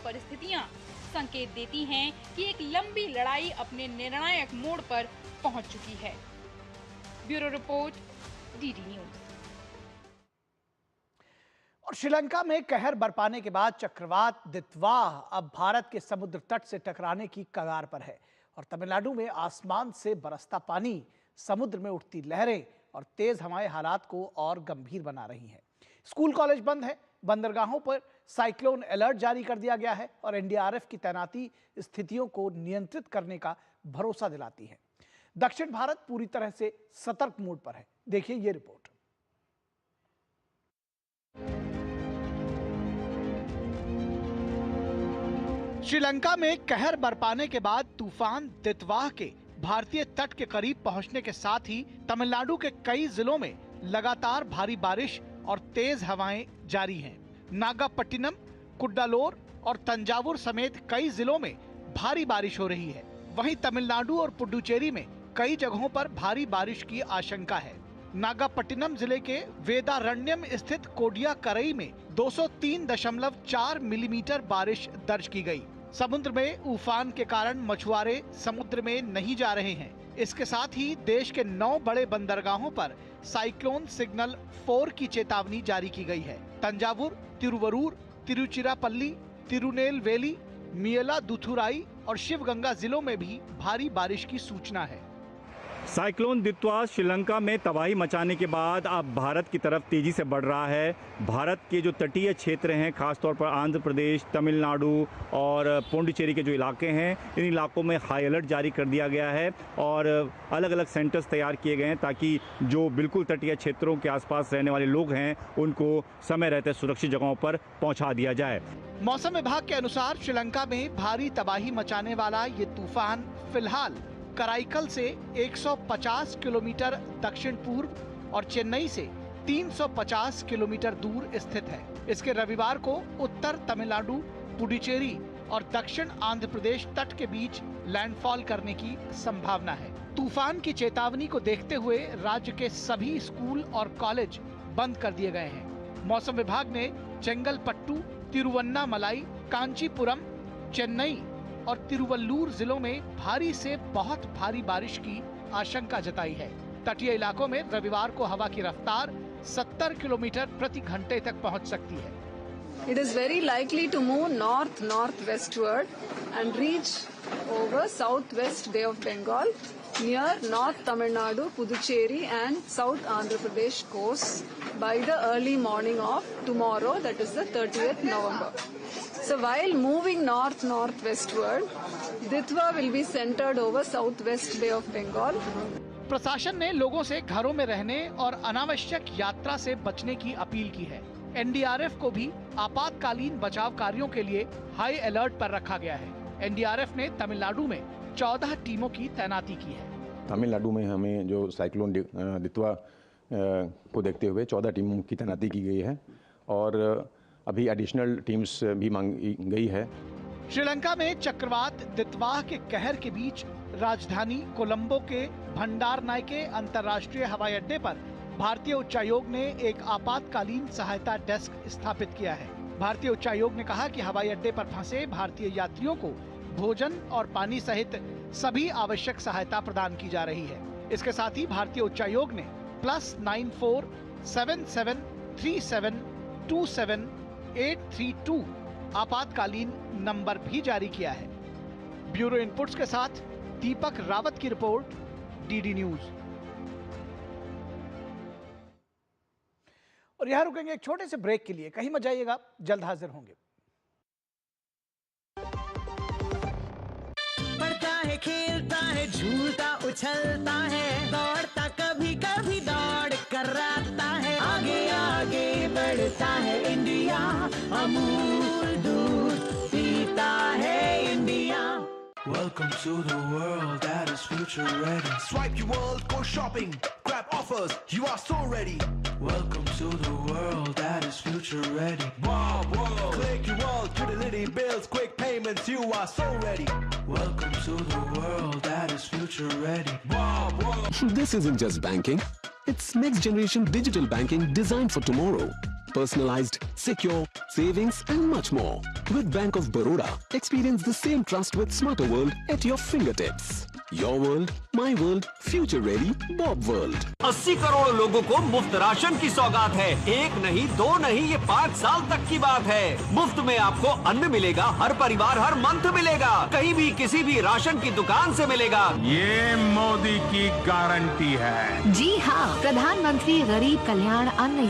परिस्थितियां संकेत देती हैं कि एक लंबी लड़ाई अपने निर्णायक मोड़ पर पहुंच चुकी है। Bureau report, DD news. और श्रीलंका में कहर बरपाने के बाद चक्रवात दितवाह अब भारत के समुद्र तट से टकराने की कगार पर है और तमिलनाडु में आसमान से बरसता पानी, समुद्र में उठती लहरें और तेज हवाएं हालात को और गंभीर बना रही हैं। स्कूल कॉलेज बंद है, बंदरगाहों पर साइक्लोन अलर्ट जारी कर दिया गया है और एनडीआरएफ की तैनाती स्थितियों को नियंत्रित करने का भरोसा दिलाती है। दक्षिण भारत पूरी तरह से सतर्क मोड पर है। देखिए ये रिपोर्ट। श्रीलंका में कहर बरपाने के बाद तूफान दितवाह के भारतीय तट के करीब पहुंचने के साथ ही तमिलनाडु के कई जिलों में लगातार भारी बारिश और तेज हवाएं जारी हैं। नागापट्टिनम, कुड्डालोर और तंजावुर समेत कई जिलों में भारी बारिश हो रही है। वहीं तमिलनाडु और पुडुचेरी में कई जगहों पर भारी बारिश की आशंका है। नागापट्टिनम जिले के वेदारण्यम स्थित कोडियाकरई में 203.4 मिलीमीटर बारिश दर्ज की गई। समुद्र में उफान के कारण मछुआरे समुद्र में नहीं जा रहे हैं। इसके साथ ही देश के 9 बड़े बंदरगाहों पर साइक्लोन सिग्नल 4 की चेतावनी जारी की गई है। तंजावुर, तिरुवरूर, तिरुचिरापल्ली, तिरुनेलवेली, मियलादुथुराई और शिवगंगा जिलों में भी भारी बारिश की सूचना है। साइक्लोन दितवा श्रीलंका में तबाही मचाने के बाद अब भारत की तरफ तेजी से बढ़ रहा है। भारत के जो तटीय क्षेत्र हैं, खासतौर पर आंध्र प्रदेश, तमिलनाडु और पुडुचेरी के जो इलाके हैं, इन इलाकों में हाई अलर्ट जारी कर दिया गया है और अलग अलग सेंटर्स तैयार किए गए हैं ताकि जो बिल्कुल तटीय क्षेत्रों के आसपास रहने वाले लोग हैं उनको समय रहते सुरक्षित जगहों पर पहुँचा दिया जाए। मौसम विभाग के अनुसार श्रीलंका में भारी तबाही मचाने वाला ये तूफान फिलहाल कराईकल से 150 किलोमीटर दक्षिण पूर्व और चेन्नई से 350 किलोमीटर दूर स्थित है। इसके रविवार को उत्तर तमिलनाडु, पुडुचेरी और दक्षिण आंध्र प्रदेश तट के बीच लैंडफॉल करने की संभावना है। तूफान की चेतावनी को देखते हुए राज्य के सभी स्कूल और कॉलेज बंद कर दिए गए हैं। मौसम विभाग ने चेंगलपट्टू, तिरुवन्नामलाई, कांचीपुरम, चेन्नई और तिरुवल्लूर जिलों में भारी से बहुत भारी बारिश की आशंका जताई है। तटीय इलाकों में रविवार को हवा की रफ्तार 70 किलोमीटर प्रति घंटे तक पहुंच सकती है। It is very likely to move north-northwestward and reach over southwest Bay of Bengal near North Tamil Nadu, Puducherry and South Andhra Pradesh coasts by the early morning of tomorrow, that is the 30th November. So while moving north-northwestward, Ditwa will be centered over southwest Bay of Bengal. प्रशासन ने लोगों से घरों में रहने और अनावश्यक यात्रा से बचने की अपील की है। एनडीआरएफ को भी आपातकालीन बचाव कार्यों के लिए हाई अलर्ट पर रखा गया है। एनडीआरएफ ने तमिलनाडु में 14 टीमों की तैनाती की है। तमिलनाडु में हमें जो साइक्लोन दितवा को देखते हुए 14 टीमों की तैनाती की गई है और अभी एडिशनल टीम्स भी मांगी गई है। श्रीलंका में चक्रवात दितवाह के कहर के बीच राजधानी कोलंबो के भंडारनायके अंतर्राष्ट्रीय हवाई अड्डे पर भारतीय उच्चायोग ने एक आपातकालीन सहायता डेस्क स्थापित किया है। भारतीय उच्चायोग ने कहा कि हवाई अड्डे पर फंसे भारतीय यात्रियों को भोजन और पानी सहित सभी आवश्यक सहायता प्रदान की जा रही है। इसके साथ ही भारतीय उच्चायोग ने +94 77 37 27 832 आपातकालीन नंबर भी जारी किया है। ब्यूरो इनपुट्स के साथ दीपक रावत की रिपोर्ट, डीडी न्यूज। और यहां रुकेंगे एक छोटे से ब्रेक के लिए, कहीं मत जाइएगा, जल्द हाजिर होंगे। पढ़ता है, खेलता है, झूलता उछलता है, दौड़ता कभी कभी दौड़ कराता है, आगे आगे बढ़ता है इंडिया, अमूल दूध पीता है India. Welcome to the world that is future ready. Swipe your world, go shopping, grab offers, you are so ready. Welcome to the world that is future ready. Wow, wow. Click your world, utility bills, quick payments, you are so ready. Welcome to the world that is future ready. Wow, wow. This isn't just banking. It's next generation digital banking designed for tomorrow. personalized, secure, savings and much more. With Bank of Baroda, experience the same trust with smarter world at your fingertips. Your world, my world, future ready, Bob World. 80 crore लोगों को मुफ्त ration की सौगात है। 1 नहीं 2 नहीं, ये 5 साल तक की बात है। मुफ्त में आपको अन्न मिलेगा, हर परिवार हर मंथ मिलेगा, कहीं भी किसी भी राशन की दुकान से मिलेगा। ये मोदी की गारंटी है। जी हाँ, प्रधानमंत्री गरीब कल्याण अन्न